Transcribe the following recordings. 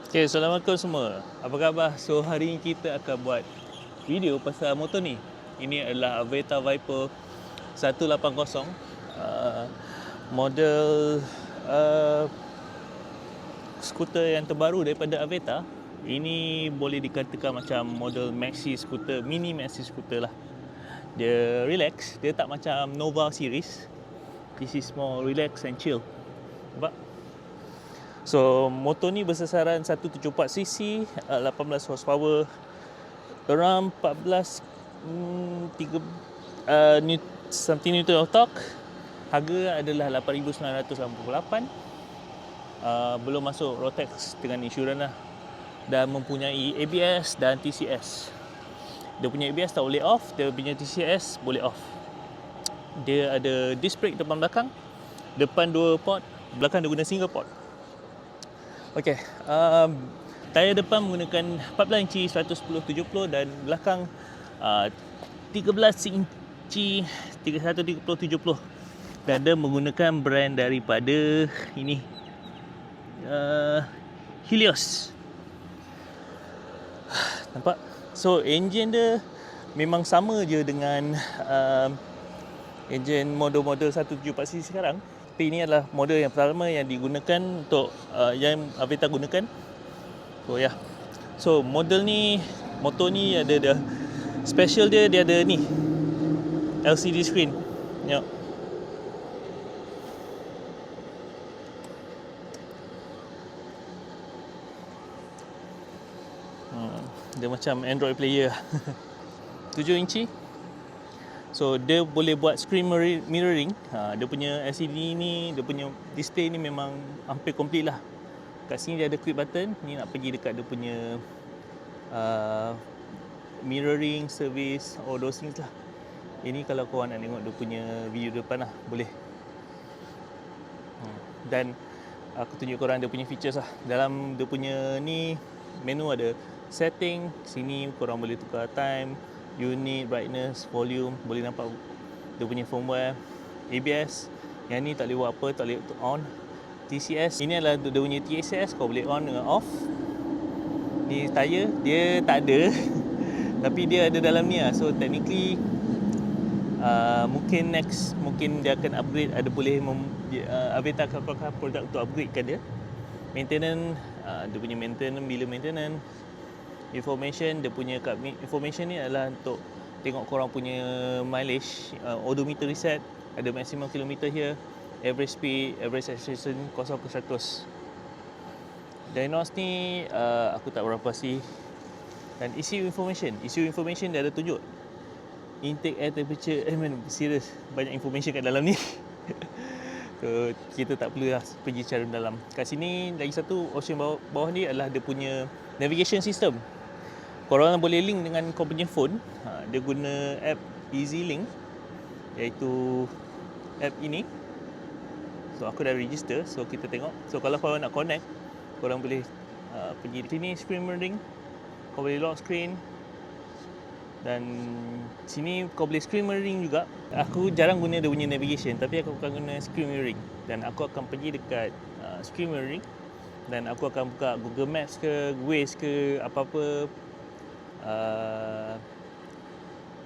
Okay, Assalamualaikum semua. Apa khabar? So, hari ini kita akan buat video pasal motor ni. Ini adalah Aveta Viper 180, model skuter yang terbaru daripada Aveta. Ini boleh dikatakan macam model maxi skuter, mini maxi skuter lah. Dia relax, dia tak macam Nova series. This is more relax and chill. Nampak? So, motor ni bersasaran 174cc, 18 horsepower, around 14 something Newton of torque. Harga adalah 8,988. Belum masuk road tax dengan insurans lah. Dan mempunyai ABS dan TCS. Dia punya ABS tak boleh off, dia punya TCS boleh off. Dia ada disc brake depan belakang. Depan 2 port, belakang dia guna single port. Okey, tayar depan menggunakan 14 inci 110/70 dan belakang 13 inci 31/70, dan dia menggunakan brand daripada ini, Helios. Nampak? So engine dia memang sama je dengan engine model-model 174cc sekarang. Tapi ini adalah model yang pertama yang digunakan untuk yang Aveta gunakan. So yeah. So model ni, motor ni ada special dia ada ni, LCD screen. Tengok. Dia macam Android player. 7 inci. So dia boleh buat screen mirroring. Dia punya LCD ni, dia punya display ni memang hampir complete lah. Kat sini dia ada quick button. Ni nak pergi dekat dia punya mirroring service, all those things lah. Ini kalau korang nak tengok dia punya video depan lah, boleh. Dan aku tunjuk korang dia punya features lah. Dalam dia punya ni menu ada setting. Sini korang boleh tukar time, unit, brightness, volume. Boleh nampak dia punya firmware. ABS, yang ni tak boleh buat apa, tak boleh on. TCS, ini adalah dia punya TCS, kau boleh on dengan off. Ni tayar, dia tak ada tapi dia ada dalam ni lah. So technically mungkin dia akan upgrade. Ada boleh Aveta akan keluarkan produk untuk upgradekan dia. Maintenance, dia punya maintenance, bila maintenance. Information, dia punya information ni adalah untuk tengok korang punya mileage, odometer reset, ada maximum kilometer here, average speed, average acceleration 0 ke 100. Diagnos ni aku tak berapa pasti. Dan issue information dia ada tunjuk intake air temperature. Serius, banyak information kat dalam ni. So, kita tak perlu lah pergi cara dalam. Kat sini lagi satu option bawah ni adalah dia punya navigation system. Korang boleh link dengan kau punya phone. Dia guna app EasyLink, iaitu app ini. So aku dah register, so kita tengok. So kalau korang nak connect, korang boleh pergi sini, screen mirroring. Kau boleh lock screen. Dan sini kau boleh screen mirroring juga. Aku jarang guna dia punya navigation, tapi aku akan guna screen mirroring. Dan aku akan pergi dekat screen mirroring, dan aku akan buka Google Maps ke, Waze ke, apa-apa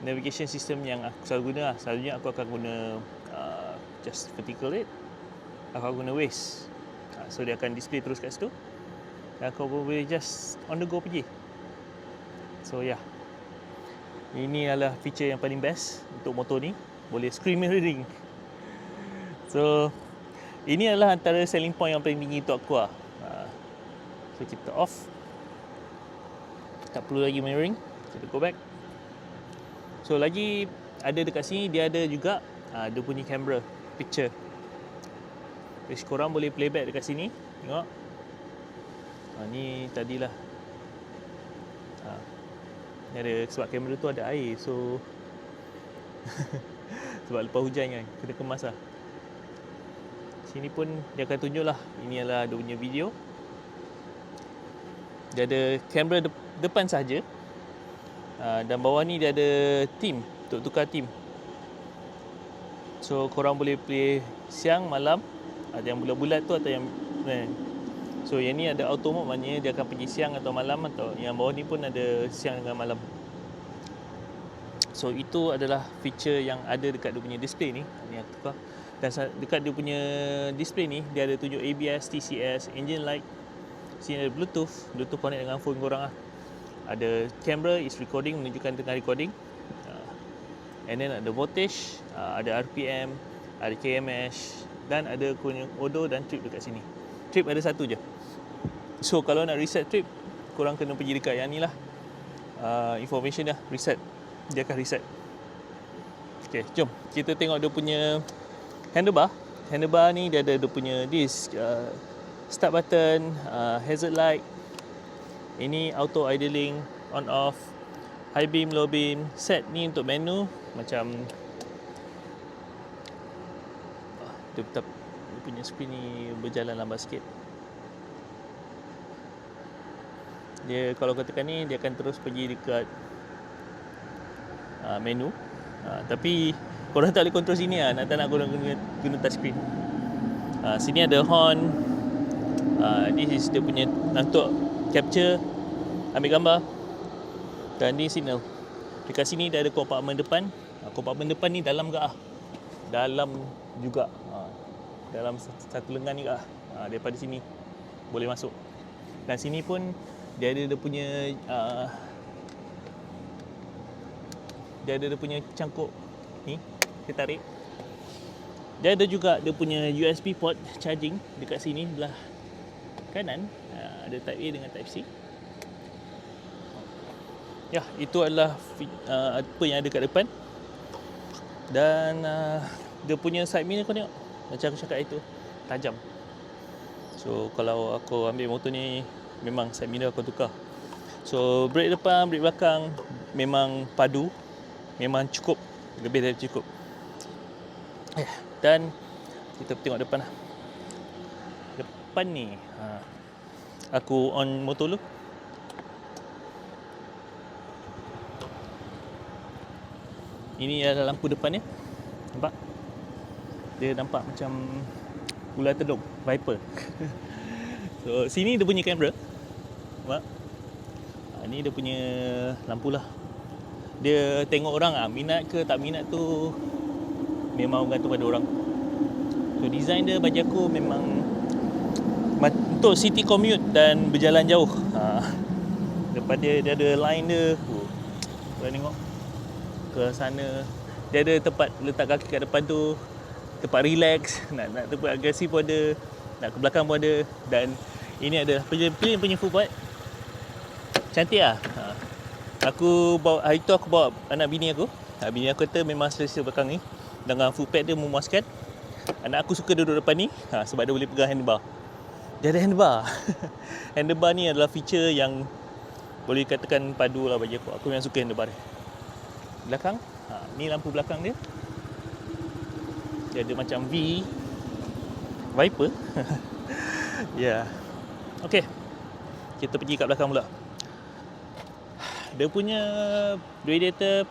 navigation system yang aku selalu guna lah. Selalunya aku akan guna just vertical rate. Aku akan guna Waze. So dia akan display terus kat situ, dan kau boleh just on the go pergi. So yeah, ini adalah feature yang paling best untuk motor ni. Boleh screen mirroring. So ini adalah antara selling point yang paling tinggi untuk aku lah. So kita off, tak perlu lagi mirroring. Kita go back. So lagi ada dekat sini, dia ada juga dia punya kamera picture. Jadi korang boleh playback dekat sini. Tengok. Ni tadilah. Ni ada, sebab kamera tu ada air, so sebab lepas hujan kan, kena kemas lah. Sini pun dia akan tunjuk lah. Ini adalah dia punya video. Dia ada kamera depan saja. Dan bawah ni dia ada theme, untuk tukar theme. So korang boleh play siang, malam, ada yang bulat-bulat tu atau yang So yang ni ada auto mode, maknanya dia akan pergi siang atau malam, atau yang bawah ni pun ada siang dengan malam. So itu adalah feature yang ada dekat dia punya display ni. Ni aku tukar. Dan dekat dia punya display ni dia ada tunjuk ABS, TCS, engine light. Sini ada Bluetooth connect dengan phone korang lah. Ada camera is recording, menunjukkan tengah recording. And then ada voltage, ada RPM, ada KMH, dan ada odo dan trip dekat sini. Trip ada satu je. So kalau nak reset trip, korang kena pergi dekat yang ni lah, information dah reset. Dia akan reset. Okay, jom kita tengok dia punya handlebar. Handlebar ni dia ada dia punya disk, start button, hazard light. Ini auto idling, on off, high beam, low beam. Set ni untuk menu, macam dia punya screen ni berjalan lambat sikit. Dia kalau katakan ni, dia akan terus pergi dekat menu. Tapi korang tak boleh control sini lah. Nak tak nak korang guna touch screen. Sini ada horn. This is dia punya untuk capture, ambil gambar. Dan ni signal. Dekat sini dah ada kompartmen depan. Kompartmen depan ni dalam ke dalam juga. Dalam satu lengan ni ke daripada sini boleh masuk. Dan sini pun dia ada dia punya dia ada dia punya cangkuk ni, dia tarik. Dia ada juga dia punya USB port charging dekat sini belah kanan. Ada Type A dengan Type C. Ya, itu adalah apa yang ada kat depan. Dan dia punya side mirror kau tengok, macam aku cakap itu, tajam. So kalau aku ambil motor ni, memang side mirror aku tukar. So brake depan, brake belakang memang padu, memang cukup, lebih dari cukup. Dan kita tengok depan lah. Depan ni aku on motor dulu. Ini adalah lampu depan dia. Nampak? Dia nampak macam ular telung, Viper. So sini dia punya kamera. Nampak? Ni dia punya lampu lah. Dia tengok orang minat ke tak minat tu memang bergantung pada orang. So design dia bagi aku memang untuk city commute dan berjalan jauh. Depan dia ada line dia. Korang tengok ke sana, dia ada tempat letak kaki kat depan tu, tempat relax. Nak tempat agresif pun ada, nak ke belakang pun ada. Dan ini adalah pilih punya footboard. Cantik lah. Aku bawa, hari tu aku bawa anak bini aku. Bini aku kata memang selesa belakang ni, dengan footpad dia memuaskan. Anak aku suka duduk depan ni sebab dia boleh pegang handlebar. Dia ada handlebar. Handlebar ni adalah feature yang boleh katakan padu lah bagi aku. Aku memang suka handlebar dia. Belakang, ni lampu belakang dia. Dia ada macam V Viper. Ya. Okay, kita pergi kat belakang pula. Dia punya radiator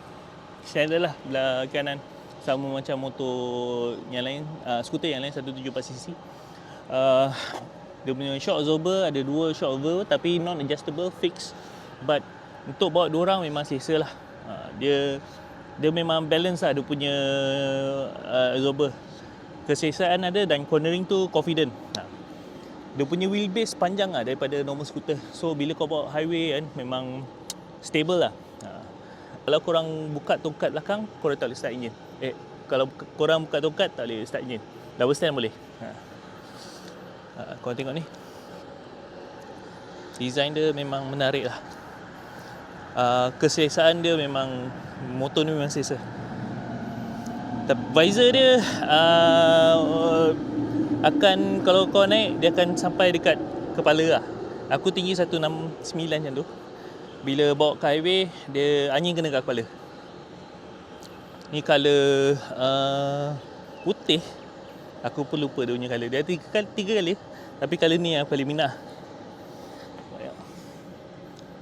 standard lah belah kanan, sama macam motor yang lain, skuter yang lain 174cc. Dia punya shock absorber ada 2 shock absorber, tapi non adjustable, fix. But untuk bawa 2 orang memang selesa lah. Dia memang balance lah dia punya absorber. Keselesaan ada dan cornering tu confident. Dia punya wheelbase panjang lah daripada normal scooter. So bila kau bawa highway kan, memang stable lah. Kalau korang buka tongkat belakang, korang tak boleh start engine. Kalau korang buka tongkat, tak boleh start engine. Double stand boleh. Korang tengok ni, design dia memang menarik lah. Keselesaan dia memang, motor ni memang selesa. Visor dia akan, kalau kau naik, dia akan sampai dekat kepala lah. Aku tinggi 169 macam tu. Bila bawa ke highway, dia angin kena kat kepala. Ni colour putih. Aku pun lupa dia punya colour. Dia ada 3 kali, tapi colour ni yang paling minat.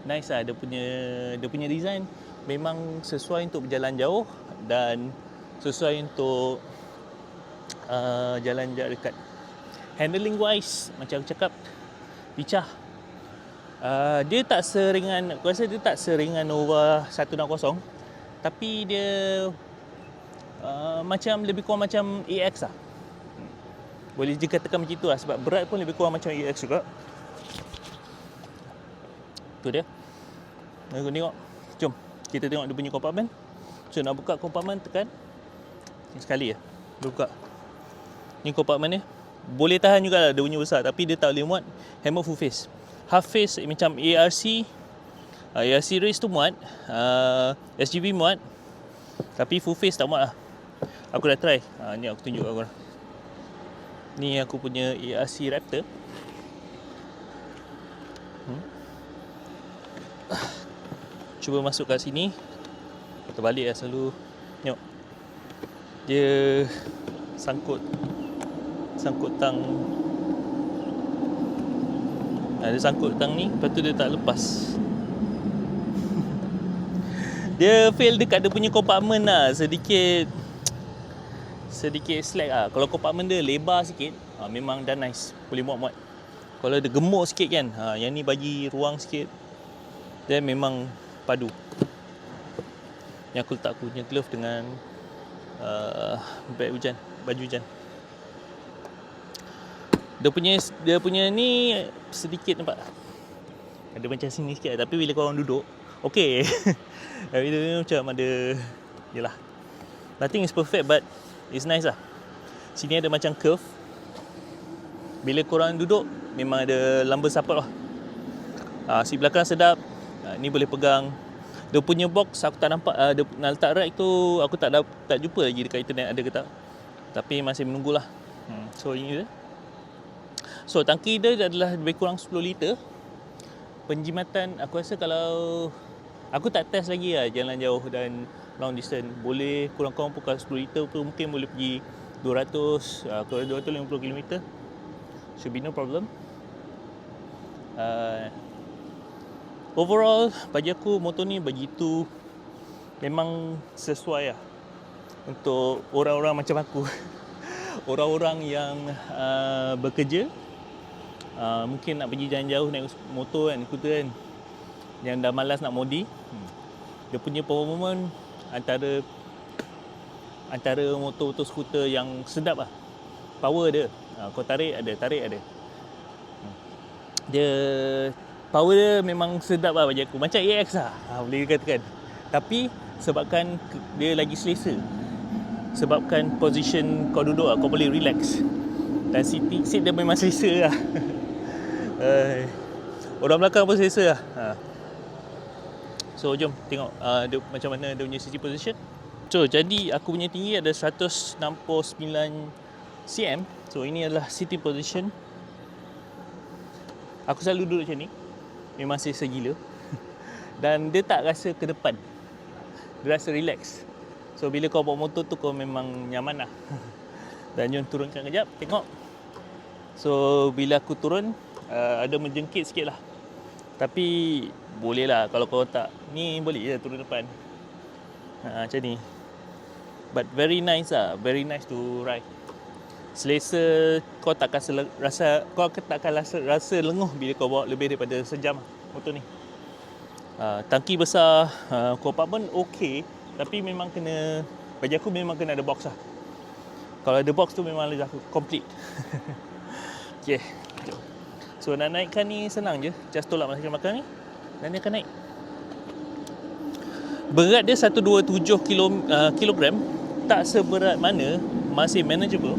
Nice lah dia punya design. Memang sesuai untuk berjalan jauh dan sesuai untuk jalan jarak dekat. Handling wise, macam aku cakap, Picah. Dia tak seringan, aku rasa dia tak seringan Nova 160, tapi dia macam lebih kurang macam AX lah. Boleh dikatakan macam tu lah, sebab berat pun lebih kurang macam AX juga. Tu dia. Aku tengok. Jom kita tengok dia punya kompartmen. So nak buka kompartmen, tekan sekali ya. Buka. Ni kompartmen dia. Boleh tahan jugalah dia punya besar, tapi dia tak boleh muat helmet full face. Half face macam ARC race tu muat, SGV muat, tapi full face tak muat lah. Aku dah try. Ni aku tunjuk aku. Ni aku punya ARC Raptor. Cuba masuk kat sini. Terbalik lah selalu. Tengok. Dia sangkut tang. Dia sangkut tang ni, lepas tu dia tak lepas. Dia fail dekat dia punya kompartmen lah. Sedikit slack lah. Kalau kompartmen dia lebar sikit, memang dah nice, boleh muat-muat. Kalau dia gemuk sikit kan, yang ni bagi ruang sikit, dia memang padu. Yang aku letak aku punya glove dengan baju hujan. Dia punya ni sedikit nampak. Ada macam sini sikit, tapi bila korang duduk, okey. Tapi dia macam ada, yalah. Nothing is perfect, but it's nice lah. Sini ada macam curve. Bila korang duduk, memang ada lumbar support lah. Seat belakang sedap. Ni boleh pegang. Dia punya box aku tak nampak. Dia nak letak rack tu aku tak jumpa lagi dekat internet ada ke tak. Tapi masih menunggulah. So ini dia. So tangki dia adalah lebih kurang 10 liter. Penjimatan aku rasa kalau aku tak test lagi lah jalan jauh dan long distance, boleh kurang-kurang pukul 10 liter tu mungkin boleh pergi 200 ke 250 km. Should be no problem. Overall bagi aku motor ni begitu memang sesuai lah untuk orang-orang macam aku. Orang-orang yang bekerja, mungkin nak pergi jalan jauh naik motor kan, skuter kan, yang dah malas nak modi. Dia punya performance antara motor skuter yang sedap lah. Power dia, kau tarik ada. Dia power dia memang sedap lah bagi aku. Macam AX lah, boleh dikatakan. Tapi sebabkan dia lagi selesa, sebabkan position kau duduk lah, kau boleh relax. Dan seat dia memang selesa lah. Orang belakang pun selesa lah. So jom tengok dia, macam mana dia punya sitting position. So jadi aku punya tinggi ada 169 cm. So ini adalah sitting position. Aku selalu duduk macam ni, memang selesa gila. Dan dia tak rasa ke depan, dia rasa relax. So bila kau bawa motor tu kau memang nyaman lah. Dan jom turunkan kejap, tengok. So bila aku turun, ada menjengkit sikit lah. Tapi boleh lah kalau kau tak ni, boleh je turun depan. Macam ni. But very nice lah, very nice to ride. Selesa, kau takkan rasa lenguh bila kau bawa lebih daripada sejam motor ni. Tangki besar, kompartmen okey, tapi memang kena, bagi aku memang kena ada box lah. Kalau ada box tu memang dah complete. Okay, jom. So nak naikkan ni senang je, just tolak masa makan ni dan dia akan naik. Berat dia 127 kilogram, tak seberat mana, masih manageable.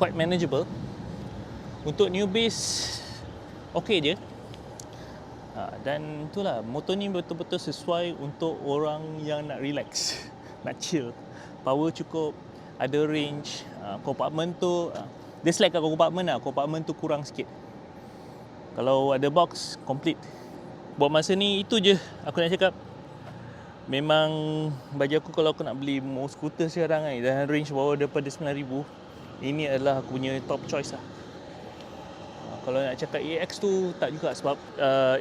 Quite manageable. Untuk newbies okey je. Dan itulah, motor ni betul-betul sesuai untuk orang yang nak relax, nak chill. Power cukup, ada range. Kompartmen tu dia slack kat kompartmen lah. Kompartmen tu kurang sikit. Kalau ada box, complete. Buat masa ni itu je aku nak cakap. Memang bagi aku, kalau aku nak beli skuter sekarang kan, dan range bawah daripada 9,000, ini adalah aku punya top choice lah. Kalau nak cakap AX tu tak juga, sebab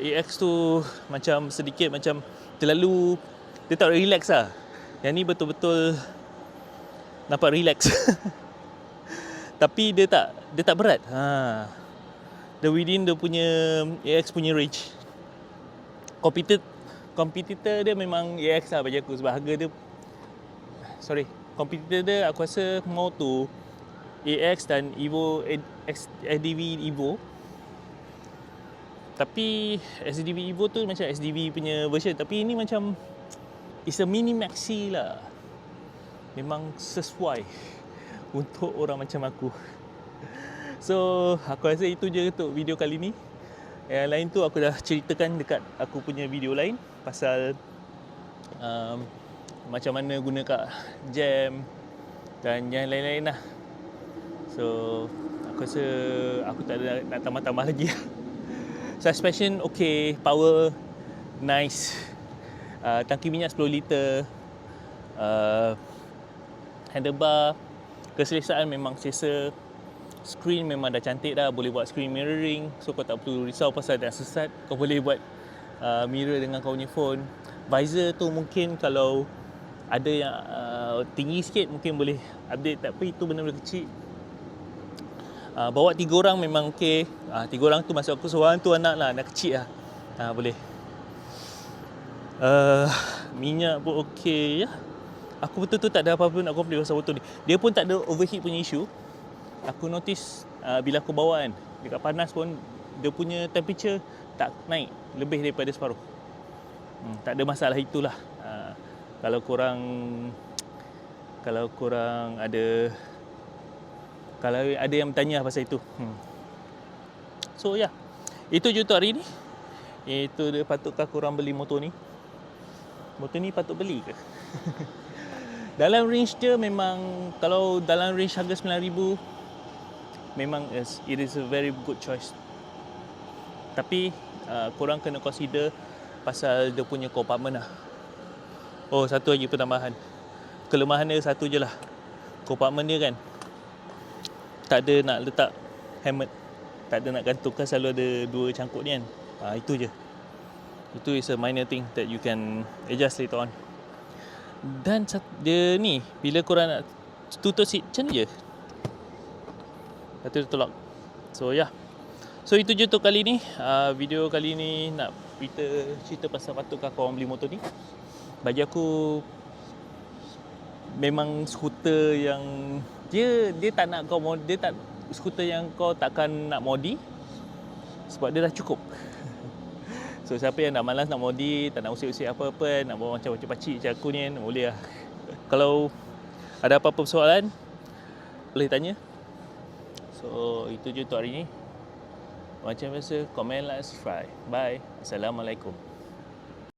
AX tu macam sedikit macam terlalu, dia tak relax lah. Yang ni betul-betul nampak relax. Tapi dia tak berat. The within dia punya AX punya range. Competitor dia memang AX lah bagi aku, sebab harga dia, competitor dia aku rasa more to AX dan Evo, SDV Evo. Tapi SDV Evo tu macam SDV punya version, tapi ini macam it's a mini maxi lah. Memang sesuai untuk orang macam aku. So aku rasa itu je untuk video kali ni. Yang lain tu aku dah ceritakan dekat aku punya video lain pasal macam mana guna kat jam dan yang lain-lain lah. So aku rasa aku tak ada nak tambah-tambah lagi. Suspension okay, power nice, tangki minyak 10 liter, handlebar keselesaan memang selesa. Screen memang dah cantik dah, boleh buat screen mirroring, so kau tak perlu risau pasal dah sesat. Kau boleh buat mirror dengan kau punya phone. Visor tu mungkin kalau ada yang tinggi sikit mungkin boleh update, tapi itu benda-benda kecil. Bawa 3 orang memang okey. 3 orang tu masuk aku seorang tu anak kecil lah. Boleh. Minyak pun okey ya. Aku betul-betul tak ada apa-apa nak komplain pasal motor ni. Dia pun tak ada overheat punya isu. Aku notice bila aku bawa kan, dekat panas pun dia punya temperature tak naik lebih daripada separuh. Tak ada masalah itulah. Kalau korang ada yang bertanya pasal itu. So ya, itu je untuk hari ni. Itu dia, patutkah korang beli motor ni? Motor ni patut beli ke? Dalam range dia memang, kalau dalam range harga 9,000 memang it is a very good choice. Tapi korang kena consider pasal dia punya compartment lah. Oh, satu lagi penambahan. Kelemahan dia satu je lah. Compartment dia kan tak ada nak letak helmet, tak ada nak gantungkan, selalu ada 2 cangkuk ni kan. Itu je. Itu is a minor thing that you can adjust later on. Dan dia ni, bila korang nak tutup seat, macam ni je. Lepas tu dia tolak. So ya. So itu je untuk kali ni. Video kali ni nak cerita pasal patutkah korang beli motor ni. Bagi aku memang skuter yang dia tak nak kau dia tak skuter yang kau takkan nak modi, sebab dia dah cukup. So siapa yang nak malas nak modi, tak nak usik-usik apa-apa, nak bawa macam pacik macam aku ni kan, boleh lah. Kalau ada apa-apa soalan boleh tanya. So itu je untuk hari ni. Macam biasa, komen, like, subscribe. Bye. Assalamualaikum.